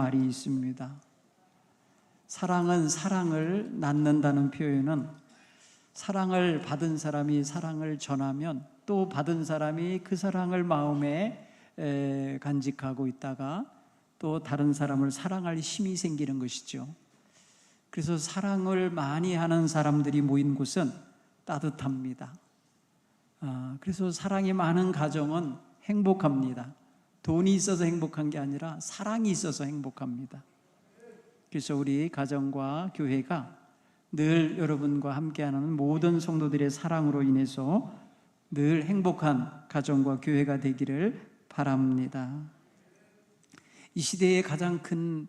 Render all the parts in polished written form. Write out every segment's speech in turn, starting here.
말이 있습니다. 사랑은 사랑을 낳는다는 표현은 사랑을 받은 사람이 사랑을 전하면 또 받은 사람이 그 사랑을 마음에 간직하고 있다가 또 다른 사람을 사랑할 힘이 생기는 것이죠. 그래서 사랑을 많이 하는 사람들이 모인 곳은 따뜻합니다. 그래서 사랑이 많은 가정은 행복합니다. 돈이 있어서 행복한 게 아니라 사랑이 있어서 행복합니다. 그래서 우리 가정과 교회가 늘 여러분과 함께하는 모든 성도들의 사랑으로 인해서 늘 행복한 가정과 교회가 되기를 바랍니다. 이 시대의 가장 큰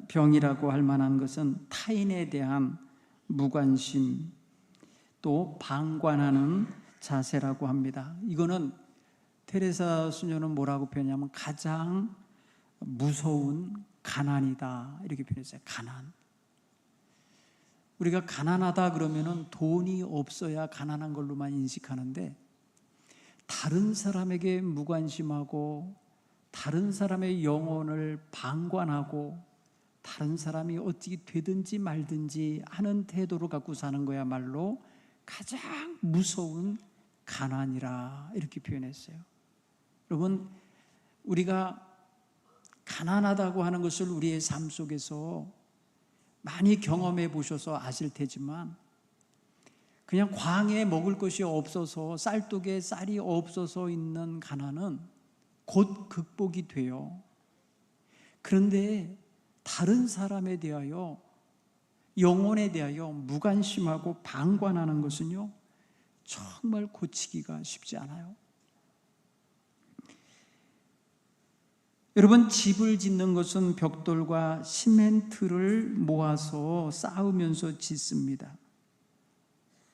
병이라고 할 만한 것은 타인에 대한 무관심, 또 방관하는 자세라고 합니다. 이거는 테레사 수녀는 뭐라고 표현하냐면 가장 무서운 가난이다, 이렇게 표현했어요. 가난. 우리가 가난하다 그러면은 돈이 없어야 가난한 걸로만 인식하는데, 다른 사람에게 무관심하고 다른 사람의 영혼을 방관하고 다른 사람이 어떻게 되든지 말든지 하는 태도를 갖고 사는 거야말로 가장 무서운 가난이라, 이렇게 표현했어요. 여러분, 우리가 가난하다고 하는 것을 우리의 삶 속에서 많이 경험해 보셔서 아실 테지만, 그냥 광에 먹을 것이 없어서 쌀독에 쌀이 없어서 있는 가난은 곧 극복이 돼요. 그런데 다른 사람에 대하여, 영혼에 대하여 무관심하고 방관하는 것은요, 정말 고치기가 쉽지 않아요. 여러분, 집을 짓는 것은 벽돌과 시멘트를 모아서 쌓으면서 짓습니다.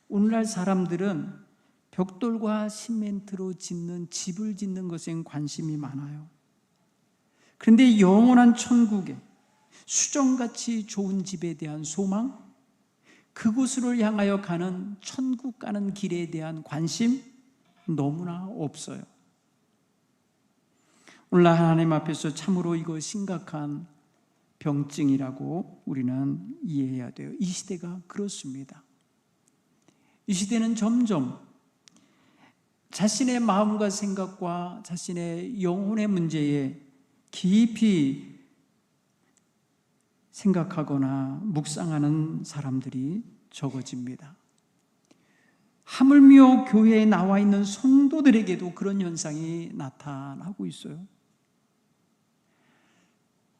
오늘날 사람들은 벽돌과 시멘트로 짓는 집을 짓는 것에 관심이 많아요. 그런데 영원한 천국에 수정같이 좋은 집에 대한 소망, 그곳으로 향하여 가는 천국 가는 길에 대한 관심 너무나 없어요. 오늘날 하나님 앞에서 참으로 이거 심각한 병증이라고 우리는 이해해야 돼요. 이 시대가 그렇습니다. 이 시대는 점점 자신의 마음과 생각과 자신의 영혼의 문제에 깊이 생각하거나 묵상하는 사람들이 적어집니다. 하물며 교회에 나와 있는 성도들에게도 그런 현상이 나타나고 있어요.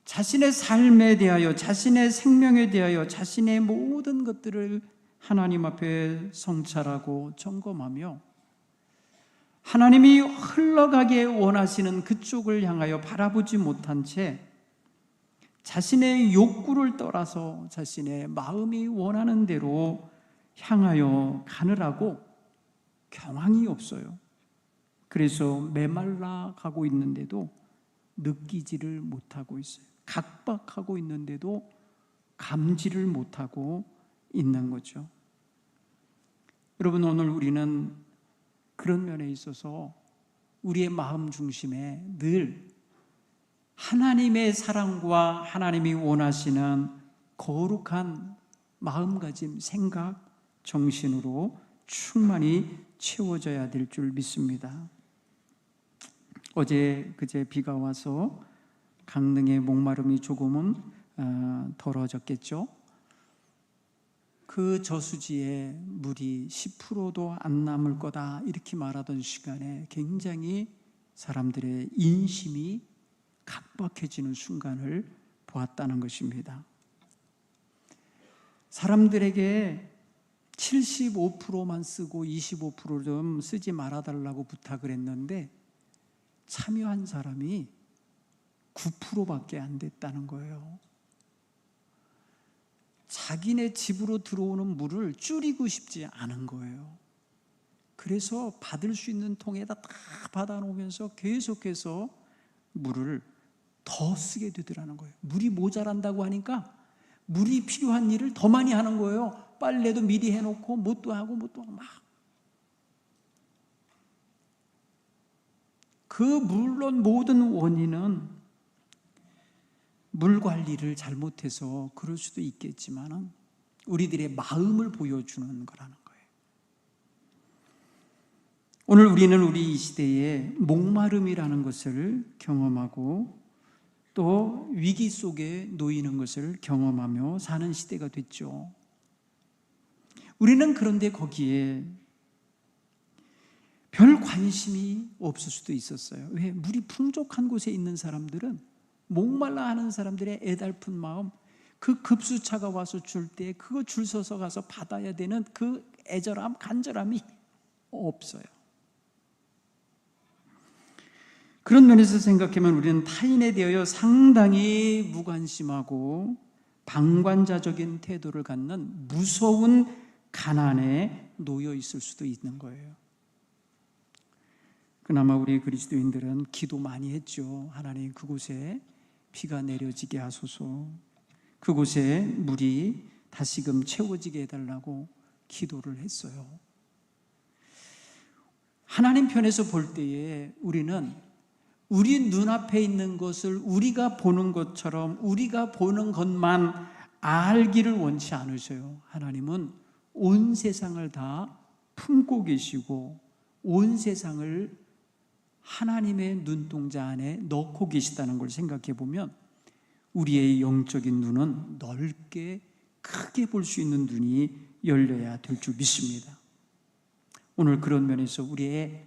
자신의 삶에 대하여, 자신의 생명에 대하여, 자신의 모든 것들을 하나님 앞에 성찰하고 점검하며 하나님이 흘러가게 원하시는 그쪽을 향하여 바라보지 못한 채 자신의 욕구를 떠나서 자신의 마음이 원하는 대로 향하여 가느라고 경황이 없어요. 그래서 메말라 가고 있는데도 느끼지를 못하고 있어요. 각박하고 있는데도 감지를 못하고 있는 거죠. 여러분, 오늘 우리는 그런 면에 있어서 우리의 마음 중심에 늘 하나님의 사랑과 하나님이 원하시는 거룩한 마음가짐, 생각, 정신으로 충만히 채워져야 될 줄 믿습니다. 어제 그제 비가 와서 강릉의 목마름이 조금은 덜어졌겠죠. 그 저수지에 물이 10%도 안 남을 거다, 이렇게 말하던 시간에 굉장히 사람들의 인심이 각박해지는 순간을 보았다는 것입니다. 사람들에게 75%만 쓰고 25% 좀 쓰지 말아달라고 부탁을 했는데 참여한 사람이 9%밖에 안 됐다는 거예요. 자기네 집으로 들어오는 물을 줄이고 싶지 않은 거예요. 그래서 받을 수 있는 통에다 다 받아놓으면서 계속해서 물을 더 쓰게 되더라는 거예요. 물이 모자란다고 하니까 물이 필요한 일을 더 많이 하는 거예요. 빨래도 미리 해놓고 뭣도 하고 막. 그 물론 모든 원인은 물 관리를 잘못해서 그럴 수도 있겠지만 우리들의 마음을 보여주는 거라는 거예요. 오늘 우리는 우리 이 시대에 목마름이라는 것을 경험하고 또 위기 속에 놓이는 것을 경험하며 사는 시대가 됐죠. 우리는 그런데 거기에 별 관심이 없을 수도 있었어요. 왜? 물이 풍족한 곳에 있는 사람들은 목말라 하는 사람들의 애달픈 마음, 그 급수차가 와서 줄 때 그거 줄 서서 가서 받아야 되는 그 애절함, 간절함이 없어요. 그런 면에서 생각하면 우리는 타인에 대하여 상당히 무관심하고 방관자적인 태도를 갖는 무서운 가난에 놓여 있을 수도 있는 거예요. 그나마 우리 그리스도인들은 기도 많이 했죠. 하나님, 그곳에 비가 내려지게 하소서, 그곳에 물이 다시금 채워지게 해달라고 기도를 했어요. 하나님 편에서 볼 때에 우리는 우리 눈앞에 있는 것을 우리가 보는 것처럼 우리가 보는 것만 알기를 원치 않으셔요. 하나님은 온 세상을 다 품고 계시고 온 세상을 하나님의 눈동자 안에 넣고 계시다는 걸 생각해 보면 우리의 영적인 눈은 넓게 크게 볼 수 있는 눈이 열려야 될 줄 믿습니다. 오늘 그런 면에서 우리의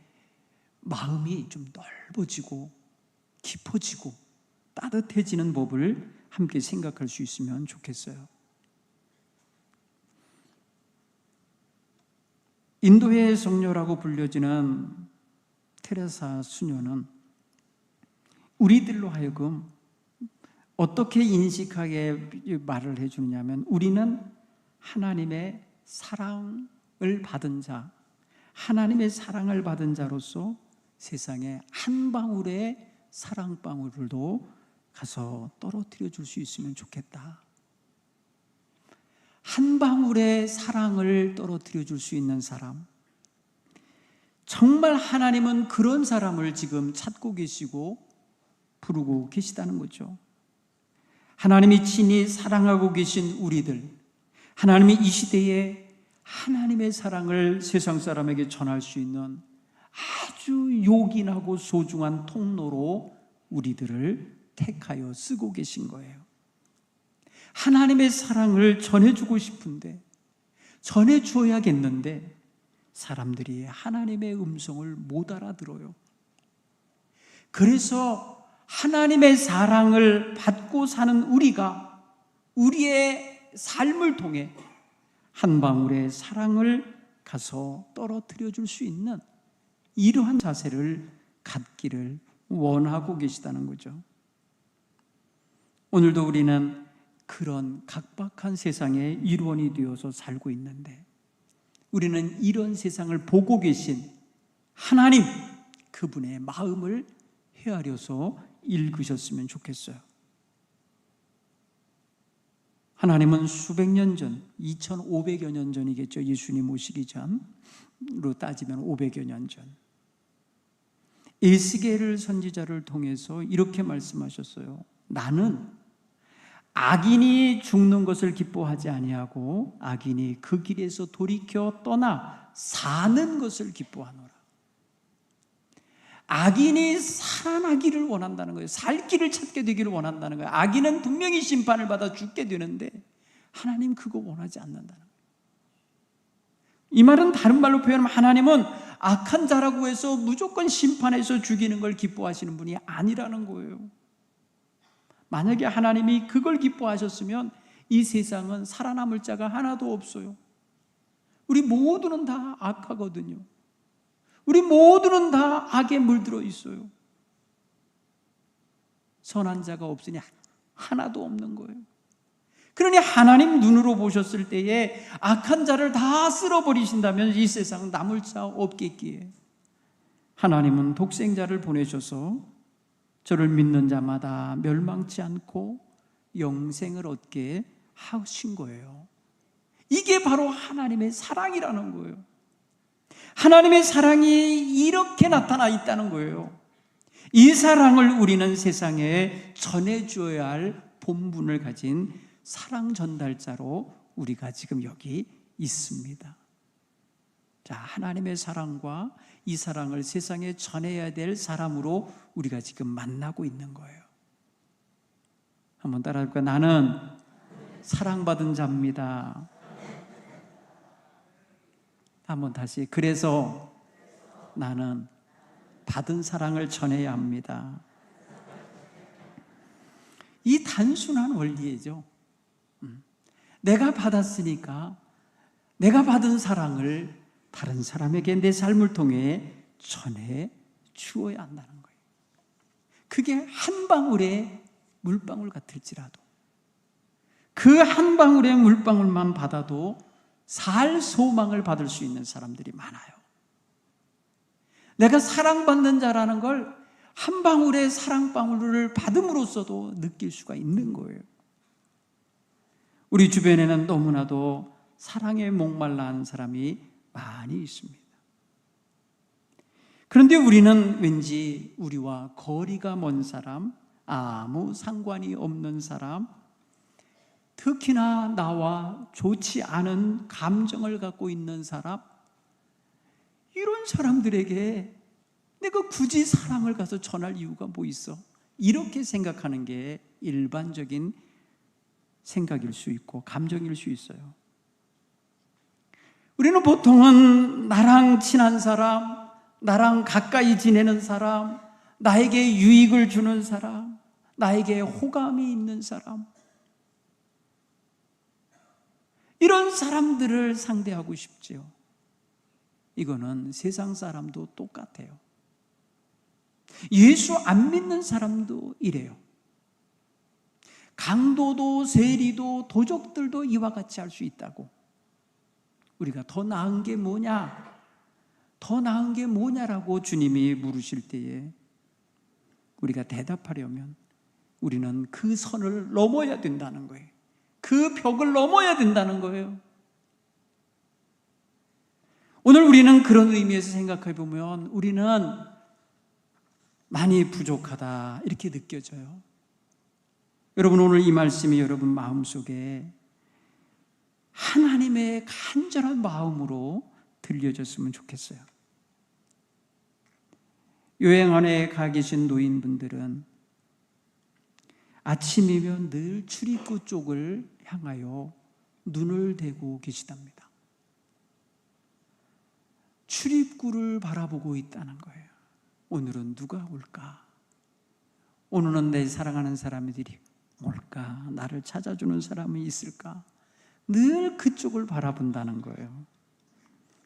마음이 좀 넓어지고 깊어지고 따뜻해지는 법을 함께 생각할 수 있으면 좋겠어요. 인도의 성녀라고 불려지는 테레사 수녀는 우리들로 하여금 어떻게 인식하게 말을 해주느냐면 우리는 하나님의 사랑을 받은 자, 하나님의 사랑을 받은 자로서 세상에 한 방울의 사랑방울도 가서 떨어뜨려 줄 수 있으면 좋겠다. 한 방울의 사랑을 떨어뜨려 줄 수 있는 사람, 정말 하나님은 그런 사람을 지금 찾고 계시고 부르고 계시다는 거죠. 하나님이 친히 사랑하고 계신 우리들, 하나님이 이 시대에 하나님의 사랑을 세상 사람에게 전할 수 있는 아주 요긴하고 소중한 통로로 우리들을 택하여 쓰고 계신 거예요. 하나님의 사랑을 전해주고 싶은데, 전해줘야겠는데 사람들이 하나님의 음성을 못 알아들어요. 그래서 하나님의 사랑을 받고 사는 우리가 우리의 삶을 통해 한 방울의 사랑을 가서 떨어뜨려 줄 수 있는 이러한 자세를 갖기를 원하고 계시다는 거죠. 오늘도 우리는 그런 각박한 세상의 일원이 되어서 살고 있는데 우리는 이런 세상을 보고 계신 하나님, 그분의 마음을 헤아려서 읽으셨으면 좋겠어요. 하나님은 수백 년 전, 2500여 년 전이겠죠. 예수님 오시기 전으로 따지면 500여 년 전, 에스겔 선지자를 통해서 이렇게 말씀하셨어요. 나는 악인이 죽는 것을 기뻐하지 아니하고 악인이 그 길에서 돌이켜 떠나 사는 것을 기뻐하노라. 악인이 살아나기를 원한다는 거예요. 살 길을 찾게 되기를 원한다는 거예요. 악인은 분명히 심판을 받아 죽게 되는데 하나님 그거 원하지 않는다는 거예요. 이 말은 다른 말로 표현하면 하나님은 악한 자라고 해서 무조건 심판해서 죽이는 걸 기뻐하시는 분이 아니라는 거예요. 만약에 하나님이 그걸 기뻐하셨으면 이 세상은 살아남을 자가 하나도 없어요. 우리 모두는 다 악하거든요. 우리 모두는 다 악에 물들어 있어요. 선한 자가 없으니 하나도 없는 거예요. 그러니 하나님 눈으로 보셨을 때에 악한 자를 다 쓸어버리신다면 이 세상은 남을 자 없겠기에 하나님은 독생자를 보내셔서 저를 믿는 자마다 멸망치 않고 영생을 얻게 하신 거예요. 이게 바로 하나님의 사랑이라는 거예요. 하나님의 사랑이 이렇게 나타나 있다는 거예요. 이 사랑을 우리는 세상에 전해줘야 할 본분을 가진 사랑 전달자로 우리가 지금 여기 있습니다. 자, 하나님의 사랑과 이 사랑을 세상에 전해야 될 사람으로 우리가 지금 만나고 있는 거예요. 한번 따라해볼까요? 나는 사랑받은 자입니다. 한번 다시. 그래서 나는 받은 사랑을 전해야 합니다. 이 단순한 원리죠. 내가 받았으니까 내가 받은 사랑을 다른 사람에게 내 삶을 통해 전해 주어야 한다는 거예요. 그게 한 방울의 물방울 같을지라도, 그 한 방울의 물방울만 받아도 살 소망을 받을 수 있는 사람들이 많아요. 내가 사랑받는 자라는 걸 한 방울의 사랑방울을 받음으로써도 느낄 수가 있는 거예요. 우리 주변에는 너무나도 사랑에 목말라 하는 사람이 많이 있습니다. 그런데 우리는 왠지 우리와 거리가 먼 사람, 아무 상관이 없는 사람, 특히나 나와 좋지 않은 감정을 갖고 있는 사람, 이런 사람들에게 내가 굳이 사랑을 가서 전할 이유가 뭐 있어? 이렇게 생각하는 게 일반적인 생각일 수 있고 감정일 수 있어요. 우리는 보통은 나랑 친한 사람, 나랑 가까이 지내는 사람, 나에게 유익을 주는 사람, 나에게 호감이 있는 사람, 이런 사람들을 상대하고 싶지요. 이거는 세상 사람도 똑같아요. 예수 안 믿는 사람도 이래요. 강도도 세리도 도적들도 이와 같이 할 수 있다고. 우리가 더 나은 게 뭐냐? 더 나은 게 뭐냐라고 주님이 물으실 때에 우리가 대답하려면 우리는 그 선을 넘어야 된다는 거예요. 그 벽을 넘어야 된다는 거예요. 오늘 우리는 그런 의미에서 생각해 보면 우리는 많이 부족하다 이렇게 느껴져요. 여러분, 오늘 이 말씀이 여러분 마음속에 하나님의 간절한 마음으로 들려졌으면 좋겠어요. 요양원에 가 계신 노인분들은 아침이면 늘 출입구 쪽을 향하여 눈을 대고 계시답니다. 출입구를 바라보고 있다는 거예요. 오늘은 누가 올까? 오늘은 내 사랑하는 사람들이 올까? 나를 찾아주는 사람이 있을까? 늘 그쪽을 바라본다는 거예요.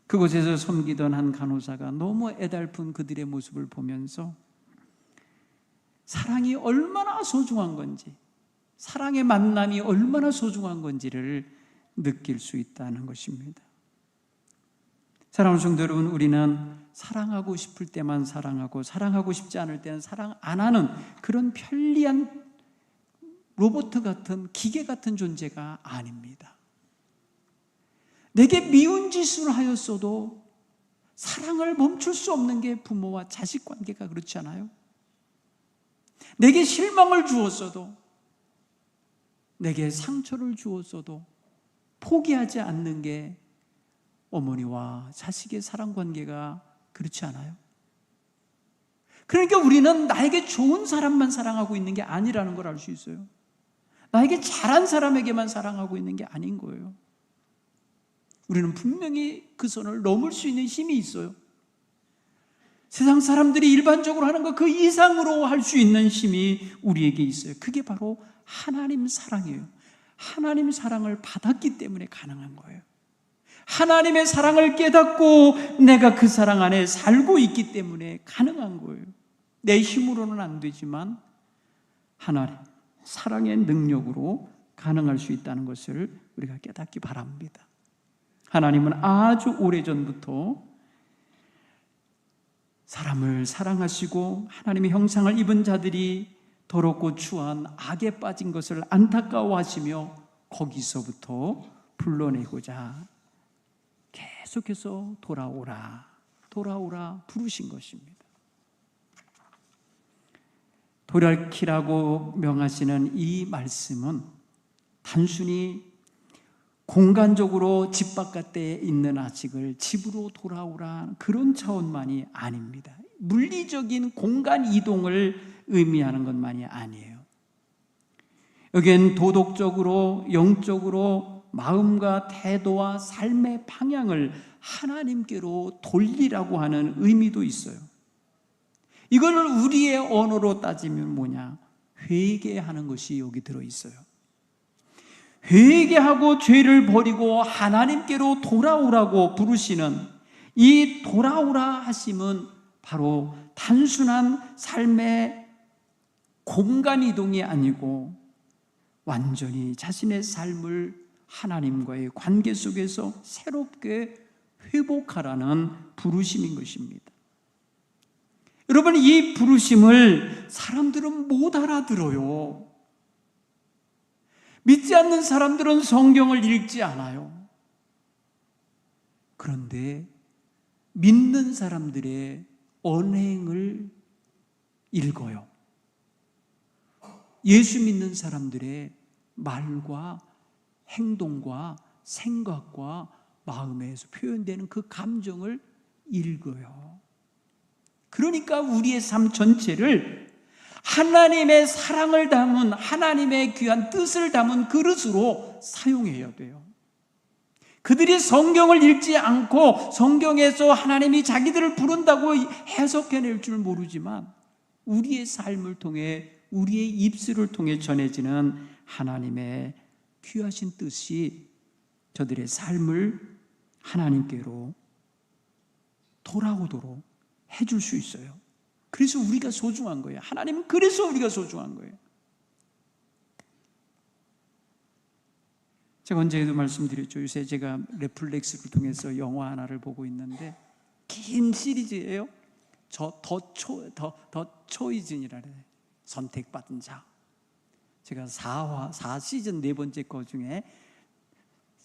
그곳에서 섬기던 한 간호사가 너무 애달픈 그들의 모습을 보면서 사랑이 얼마나 소중한 건지, 사랑의 만남이 얼마나 소중한 건지를 느낄 수 있다는 것입니다. 사랑하는 성도 여러분, 우리는 사랑하고 싶을 때만 사랑하고 사랑하고 싶지 않을 때는 사랑 안 하는 그런 편리한 로봇 같은 기계 같은 존재가 아닙니다. 내게 미운 짓을 하였어도 사랑을 멈출 수 없는 게 부모와 자식 관계가 그렇지 않아요? 내게 실망을 주었어도, 내게 상처를 주었어도 포기하지 않는 게 어머니와 자식의 사랑 관계가 그렇지 않아요? 그러니까 우리는 나에게 좋은 사람만 사랑하고 있는 게 아니라는 걸 알 수 있어요. 나에게 잘한 사람에게만 사랑하고 있는 게 아닌 거예요. 우리는 분명히 그 선을 넘을 수 있는 힘이 있어요. 세상 사람들이 일반적으로 하는 것 그 이상으로 할 수 있는 힘이 우리에게 있어요. 그게 바로 하나님 사랑이에요. 하나님 사랑을 받았기 때문에 가능한 거예요. 하나님의 사랑을 깨닫고 내가 그 사랑 안에 살고 있기 때문에 가능한 거예요. 내 힘으로는 안 되지만 하나님 사랑의 능력으로 가능할 수 있다는 것을 우리가 깨닫기 바랍니다. 하나님은 아주 오래전부터 사람을 사랑하시고 하나님의 형상을 입은 자들이 더럽고 추한 악에 빠진 것을 안타까워하시며 거기서부터 불러내고자 계속해서 돌아오라 부르신 것입니다. 돌이키라고 명하시는 이 말씀은 단순히 공간적으로 집 바깥에 있는 아직을 집으로 돌아오라 그런 차원만이 아닙니다. 물리적인 공간 이동을 의미하는 것만이 아니에요. 여기엔 도덕적으로, 영적으로 마음과 태도와 삶의 방향을 하나님께로 돌리라고 하는 의미도 있어요. 이걸 우리의 언어로 따지면 뭐냐? 회개하는 것이 여기 들어있어요. 회개하고 죄를 버리고 하나님께로 돌아오라고 부르시는 이 돌아오라 하심은 바로 단순한 삶의 공간 이동이 아니고 완전히 자신의 삶을 하나님과의 관계 속에서 새롭게 회복하라는 부르심인 것입니다. 여러분, 이 부르심을 사람들은 못 알아들어요. 믿지 않는 사람들은 성경을 읽지 않아요. 그런데 믿는 사람들의 언행을 읽어요. 예수 믿는 사람들의 말과 행동과 생각과 마음에서 표현되는 그 감정을 읽어요. 그러니까 우리의 삶 전체를 하나님의 사랑을 담은, 하나님의 귀한 뜻을 담은 그릇으로 사용해야 돼요. 그들이 성경을 읽지 않고 성경에서 하나님이 자기들을 부른다고 해석해낼 줄 모르지만 우리의 삶을 통해, 우리의 입술을 통해 전해지는 하나님의 귀하신 뜻이 저들의 삶을 하나님께로 돌아오도록 해줄 수 있어요. 그래서 우리가 소중한 거예요. 하나님은 그래서 우리가 소중한 거예요. 제가 언제도 말씀드렸죠. 요새 제가 넷플릭스를 통해서 영화 하나를 보고 있는데 긴 시리즈예요. 더 초이즌이라는 선택받은 자. 제가 4시즌 4번째 거 중에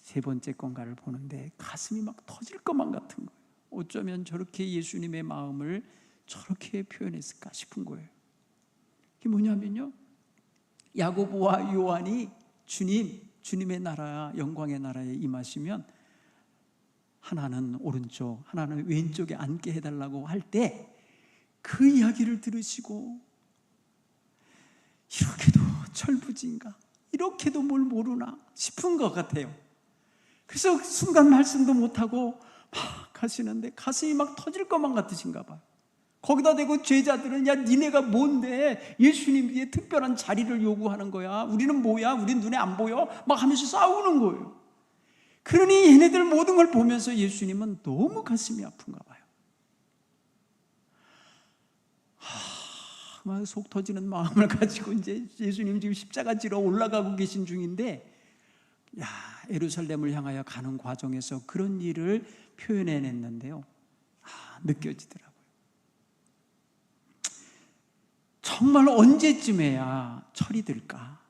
3번째 건가를 보는데 가슴이 막 터질 것만 같은 거예요. 어쩌면 저렇게 예수님의 마음을 저렇게 표현했을까 싶은 거예요. 그게 뭐냐면요, 야고보와 요한이 주님의 나라, 영광의 나라에 임하시면 하나는 오른쪽, 하나는 왼쪽에 앉게 해달라고 할 때 그 이야기를 들으시고 이렇게도 철부지인가, 이렇게도 뭘 모르나 싶은 것 같아요. 그래서 순간 말씀도 못하고 막 가시는데 가슴이 막 터질 것만 같으신가 봐요. 거기다 대고 제자들은 야 니네가 뭔데 예수님의 특별한 자리를 요구하는 거야, 우리는 뭐야, 우린 눈에 안 보여 막 하면서 싸우는 거예요. 그러니 얘네들 모든 걸 보면서 예수님은 너무 가슴이 아픈가 봐요. 막 속 터지는 마음을 가지고 이제 예수님 지금 십자가 지러 올라가고 계신 중인데, 야, 예루살렘을 향하여 가는 과정에서 그런 일을 표현해냈는데요, 느껴지더라고요. 정말 언제쯤에야 철이 들까?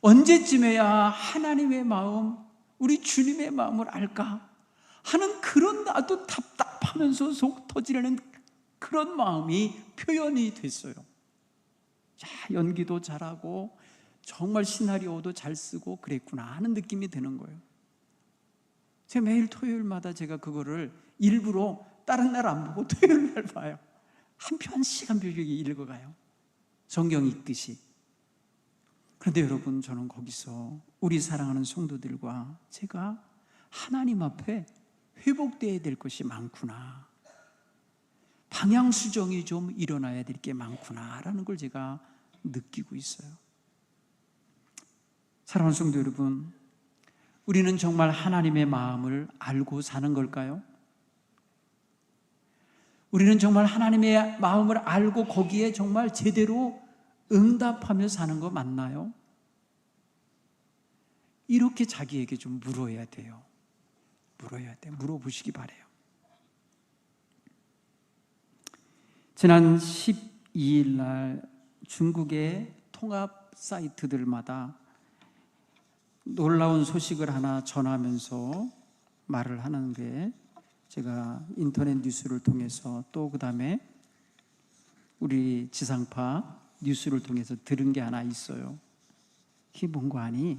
언제쯤에야 하나님의 마음, 우리 주님의 마음을 알까? 하는 그런 나도 답답하면서 속 터지려는 그런 마음이 표현이 됐어요. 자, 연기도 잘하고 정말 시나리오도 잘 쓰고 그랬구나 하는 느낌이 드는 거예요. 제가 매일 토요일마다 제가 그거를 일부러 다른 날 안 보고 토요일 날 봐요. 한 편씩 한 편씩 읽어가요. 성경 읽듯이. 그런데 여러분, 저는 거기서 우리 사랑하는 성도들과 제가 하나님 앞에 회복되어야 될 것이 많구나, 방향 수정이 좀 일어나야 될 게 많구나라는 걸 제가 느끼고 있어요. 사랑하는 성도 여러분, 우리는 정말 하나님의 마음을 알고 사는 걸까요? 우리는 정말 하나님의 마음을 알고 거기에 정말 제대로 응답하며 사는 거 맞나요? 이렇게 자기에게 좀 물어야 돼요. 물어보시기 바라요. 지난 12일 날 중국의 통합 사이트들마다 놀라운 소식을 하나 전하면서 말을 하는데, 제가 인터넷 뉴스를 통해서 또 그 다음에 우리 지상파 뉴스를 통해서 들은 게 하나 있어요. 그게 뭔가 하니,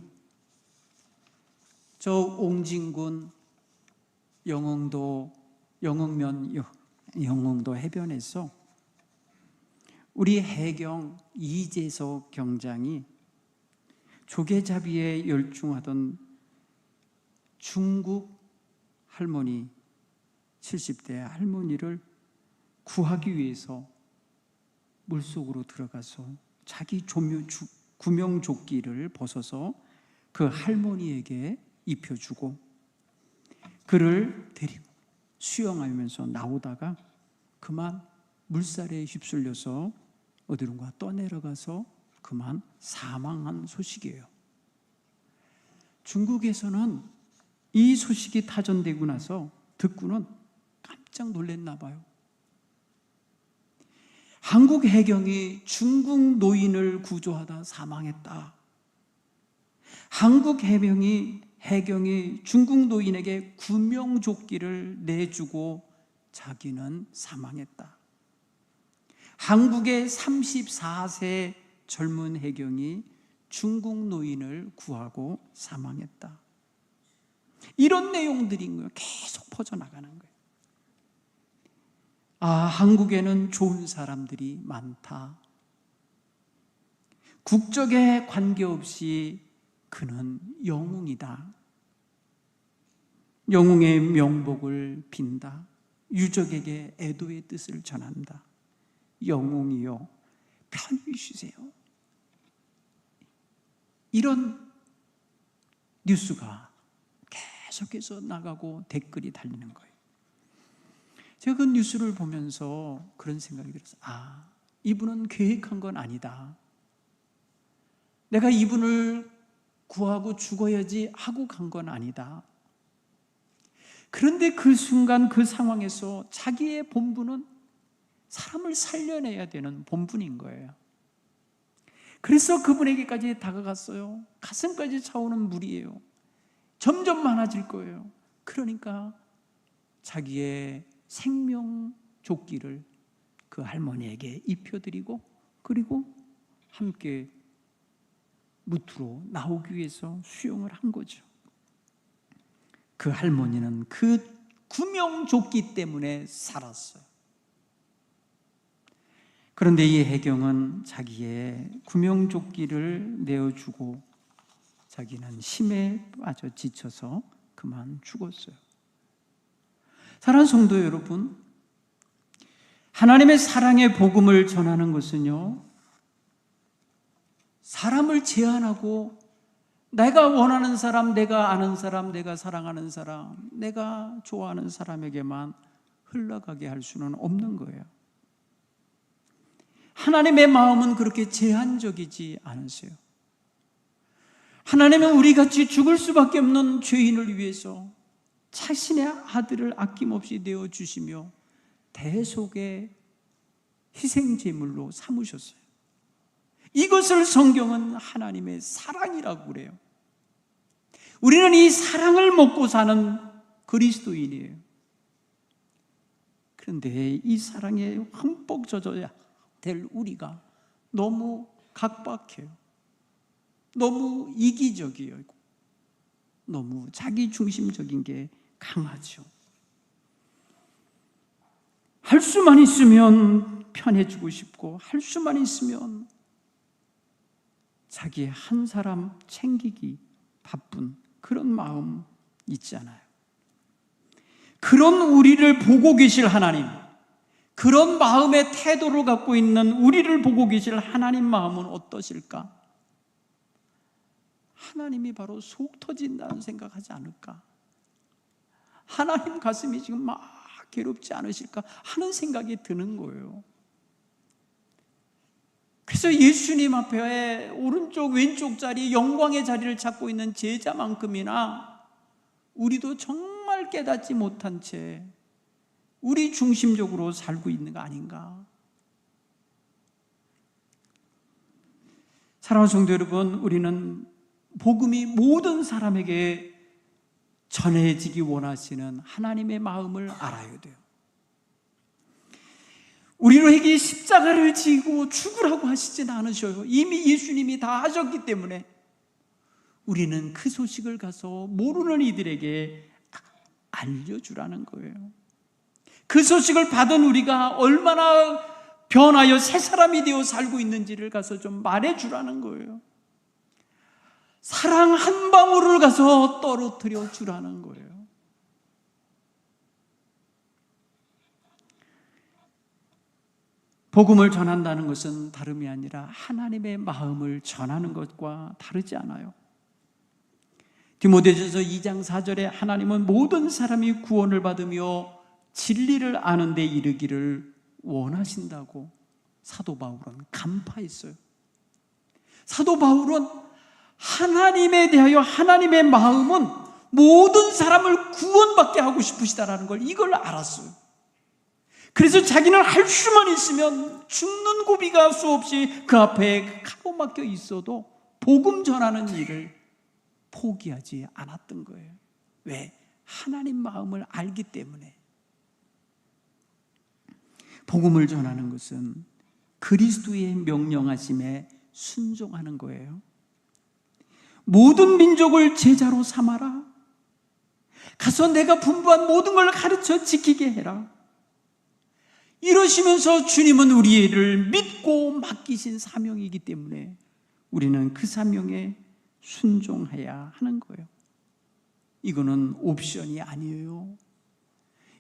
저 옹진군 영흥도 해변에서 우리 해경 이재석 경장이 조개잡이에 열중하던 중국 할머니, 70대 할머니를 구하기 위해서 물속으로 들어가서 자기 구명조끼를 벗어서 그 할머니에게 입혀주고 그를 데리고 수영하면서 나오다가 그만 물살에 휩쓸려서 어디론가 떠내려가서 그만 사망한 소식이에요. 중국에서는 이 소식이 타전되고 나서 듣고는 깜짝 놀랐나 봐요. 한국 해경이 중국 노인을 구조하다 사망했다. 한국 해경이 중국 노인에게 구명조끼를 내주고 자기는 사망했다. 한국의 34세 젊은 해경이 중국 노인을 구하고 사망했다. 이런 내용들인 거예요. 계속 퍼져나가는 거예요. 아, 한국에는 좋은 사람들이 많다. 국적에 관계없이 그는 영웅이다. 영웅의 명복을 빈다. 유족에게 애도의 뜻을 전한다. 영웅이요, 편히 쉬세요. 이런 뉴스가 계속해서 나가고 댓글이 달리는 거예요. 제가 그 뉴스를 보면서 그런 생각이 들었어요. 아, 이분은 계획한 건 아니다. 내가 이분을 구하고 죽어야지 하고 간 건 아니다. 그런데 그 순간 그 상황에서 자기의 본분은 사람을 살려내야 되는 본분인 거예요. 그래서 그분에게까지 다가갔어요. 가슴까지 차오는 물이에요. 점점 많아질 거예요. 그러니까 자기의 생명조끼를 그 할머니에게 입혀드리고 그리고 함께 무트로 나오기 위해서 수용을 한 거죠. 그 할머니는 그 구명조끼 때문에 살았어요. 그런데 이 해경은 자기의 구명조끼를 내어주고 자기는 힘에 빠져 지쳐서 그만 죽었어요. 사랑하는 성도 여러분, 하나님의 사랑의 복음을 전하는 것은요, 사람을 제한하고 내가 원하는 사람, 내가 아는 사람, 내가 사랑하는 사람, 내가 좋아하는 사람에게만 흘러가게 할 수는 없는 거예요. 하나님의 마음은 그렇게 제한적이지 않으세요. 하나님은 우리같이 죽을 수밖에 없는 죄인을 위해서 자신의 아들을 아낌없이 내어주시며 대속의 희생제물로 삼으셨어요. 이것을 성경은 하나님의 사랑이라고 그래요. 우리는 이 사랑을 먹고 사는 그리스도인이에요. 그런데 이 사랑에 흠뻑 젖어야 될 우리가 너무 각박해요. 너무 이기적이에요. 너무 자기중심적인 게 강하죠. 할 수만 있으면 편해지고 싶고, 할 수만 있으면 자기 한 사람 챙기기 바쁜 그런 마음 있잖아요. 그런 우리를 보고 계실 하나님, 그런 마음의 태도를 갖고 있는 우리를 보고 계실 하나님 마음은 어떠실까? 하나님이 바로 속 터진다는 생각하지 않을까? 하나님 가슴이 지금 막 괴롭지 않으실까 하는 생각이 드는 거예요. 그래서 예수님 앞에 오른쪽 왼쪽 자리, 영광의 자리를 찾고 있는 제자만큼이나 우리도 정말 깨닫지 못한 채 우리 중심적으로 살고 있는 거 아닌가? 사랑하는 성도 여러분, 우리는 복음이 모든 사람에게 전해지기 원하시는 하나님의 마음을 알아야 돼요. 우리에게 십자가를 지고 죽으라고 하시진 않으셔요. 이미 예수님이 다 하셨기 때문에 우리는 그 소식을 가서 모르는 이들에게 알려주라는 거예요. 그 소식을 받은 우리가 얼마나 변하여 새 사람이 되어 살고 있는지를 가서 좀 말해주라는 거예요. 사랑 한 방울을 가서 떨어뜨려 주라는 거예요. 복음을 전한다는 것은 다름이 아니라 하나님의 마음을 전하는 것과 다르지 않아요. 디모데전서 2장 4절에 하나님은 모든 사람이 구원을 받으며 진리를 아는 데 이르기를 원하신다고 사도 바울은 간파했어요. 사도 바울은 하나님에 대하여 하나님의 마음은 모든 사람을 구원받게 하고 싶으시다라는 걸 이걸 알았어요. 그래서 자기는 할 수만 있으면 죽는 고비가 수없이 그 앞에 가로막혀 있어도 복음 전하는 일을 포기하지 않았던 거예요. 왜? 하나님 마음을 알기 때문에. 복음을 전하는 것은 그리스도의 명령하심에 순종하는 거예요. 모든 민족을 제자로 삼아라. 가서 내가 분부한 모든 걸 가르쳐 지키게 해라. 이러시면서 주님은 우리를 믿고 맡기신 사명이기 때문에 우리는 그 사명에 순종해야 하는 거예요. 이거는 옵션이 아니에요.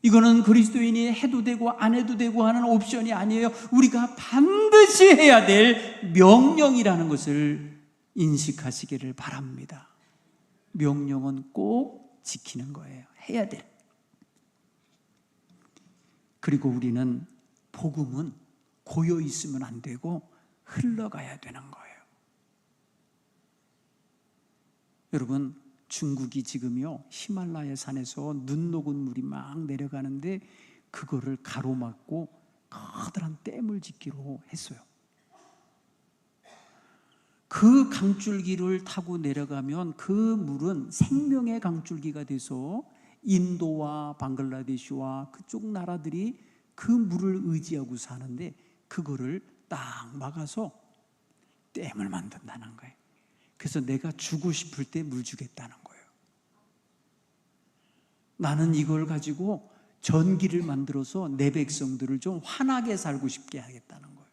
이거는 그리스도인이 해도 되고 안 해도 되고 하는 옵션이 아니에요. 우리가 반드시 해야 될 명령이라는 것을 인식하시기를 바랍니다. 명령은 꼭 지키는 거예요. 해야 돼. 그리고 우리는 복음은 고여 있으면 안 되고 흘러가야 되는 거예요. 여러분, 중국이 지금요 히말라야 산에서 눈 녹은 물이 막 내려가는데 그거를 가로막고 커다란 댐을 짓기로 했어요. 그 강줄기를 타고 내려가면 그 물은 생명의 강줄기가 돼서 인도와 방글라데시와 그쪽 나라들이 그 물을 의지하고 사는데 그거를 딱 막아서 댐을 만든다는 거예요. 그래서 내가 주고 싶을 때 물 주겠다는 거예요. 나는 이걸 가지고 전기를 만들어서 내 백성들을 좀 환하게 살고 싶게 하겠다는 거예요.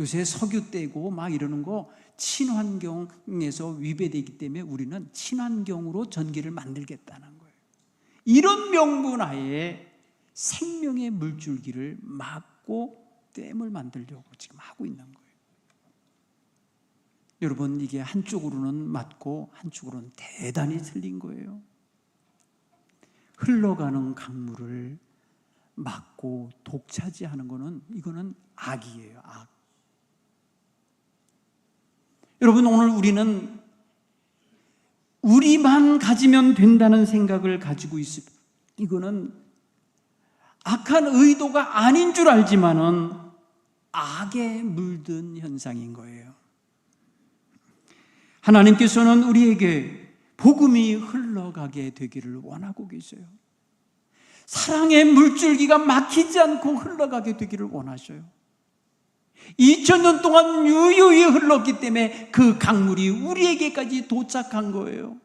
요새 석유 떼고 막 이러는 거 친환경에서 위배되기 때문에 우리는 친환경으로 전기를 만들겠다는 거예요. 이런 명분하에 생명의 물줄기를 막고 댐을 만들려고 지금 하고 있는 거예요. 여러분, 이게 한쪽으로는 맞고 한쪽으로는 대단히 틀린 거예요. 흘러가는 강물을 막고 독차지하는 거는 이거는 악이에요. 악. 여러분, 오늘 우리는 우리만 가지면 된다는 생각을 가지고 있습니다. 이거는 악한 의도가 아닌 줄 알지만은 악에 물든 현상인 거예요. 하나님께서는 우리에게 복음이 흘러가게 되기를 원하고 계세요. 사랑의 물줄기가 막히지 않고 흘러가게 되기를 원하셔요. 2000년 동안 유유히 흘렀기 때문에 그 강물이 우리에게까지 도착한 거예요.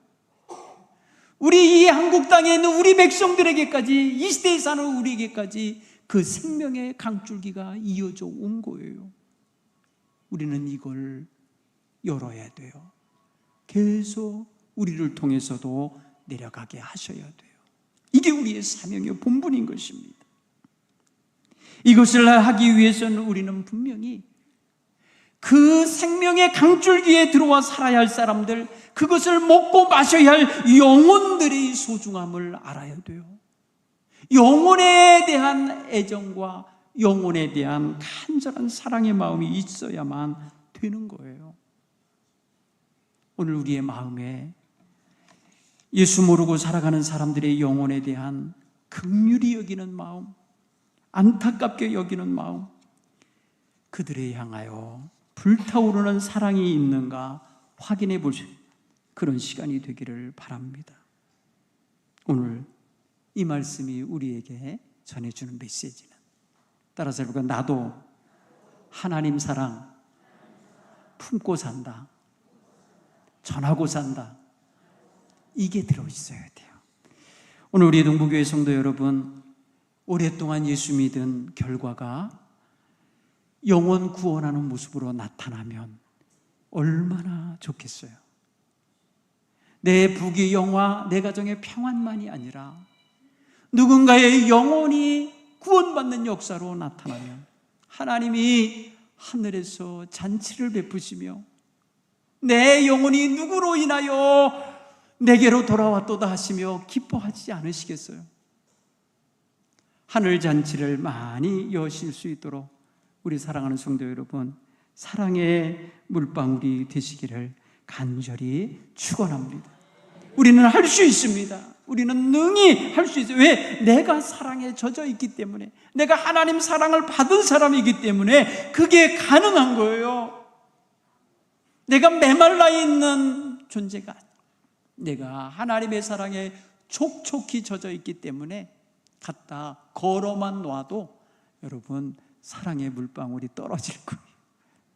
우리 이 한국 땅에 있는 우리 백성들에게까지, 이 시대에 사는 우리에게까지 그 생명의 강줄기가 이어져 온 거예요. 우리는 이걸 열어야 돼요. 계속 우리를 통해서도 내려가게 하셔야 돼요. 이게 우리의 사명의 본분인 것입니다. 이것을 하기 위해서는 우리는 분명히 그 생명의 강줄기에 들어와 살아야 할 사람들, 그것을 먹고 마셔야 할 영혼들의 소중함을 알아야 돼요. 영혼에 대한 애정과 영혼에 대한 간절한 사랑의 마음이 있어야만 되는 거예요. 오늘 우리의 마음에 예수 모르고 살아가는 사람들의 영혼에 대한 긍휼히 여기는 마음, 안타깝게 여기는 마음, 그들에 향하여 불타오르는 사랑이 있는가 확인해 보실 그런 시간이 되기를 바랍니다. 오늘 이 말씀이 우리에게 전해주는 메시지는 따라서 해볼까요? 나도 하나님 사랑 품고 산다. 전하고 산다. 이게 들어있어야 돼요. 오늘 우리 동부교회 성도 여러분, 오랫동안 예수 믿은 결과가 영혼 구원하는 모습으로 나타나면 얼마나 좋겠어요. 내 부귀 영화, 내 가정의 평안만이 아니라 누군가의 영혼이 구원받는 역사로 나타나면 하나님이 하늘에서 잔치를 베푸시며 내 영혼이 누구로 인하여 내게로 돌아왔도다 하시며 기뻐하지 않으시겠어요? 하늘 잔치를 많이 여실 수 있도록 우리 사랑하는 성도 여러분, 사랑의 물방울이 되시기를 간절히 축원합니다. 우리는 할 수 있습니다. 우리는 능히 할 수 있어요. 왜? 내가 사랑에 젖어 있기 때문에, 내가 하나님 사랑을 받은 사람이기 때문에 그게 가능한 거예요. 내가 메말라 있는 존재가 아니에요. 내가 하나님의 사랑에 촉촉히 젖어 있기 때문에 갖다 걸어만 놔도 여러분 사랑의 물방울이 떨어질 거예요.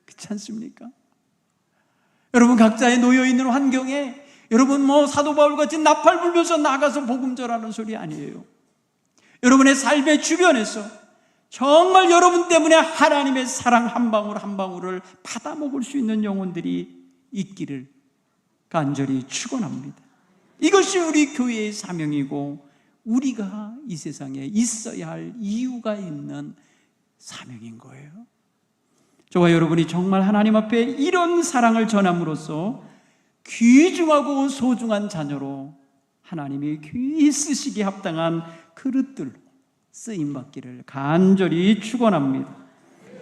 그렇지 않습니까? 여러분 각자의 놓여있는 환경에 여러분 사도 바울같이 나팔 불면서 나가서 복음 전하는 소리 아니에요. 여러분의 삶의 주변에서 정말 여러분 때문에 하나님의 사랑 한 방울 한 방울을 받아먹을 수 있는 영혼들이 있기를 간절히 축원합니다. 이것이 우리 교회의 사명이고 우리가 이 세상에 있어야 할 이유가 있는 사명인 거예요. 저와 여러분이 정말 하나님 앞에 이런 사랑을 전함으로써 귀중하고 소중한 자녀로 하나님이 귀히 쓰시기에 합당한 그릇들로 쓰임받기를 간절히 축원합니다.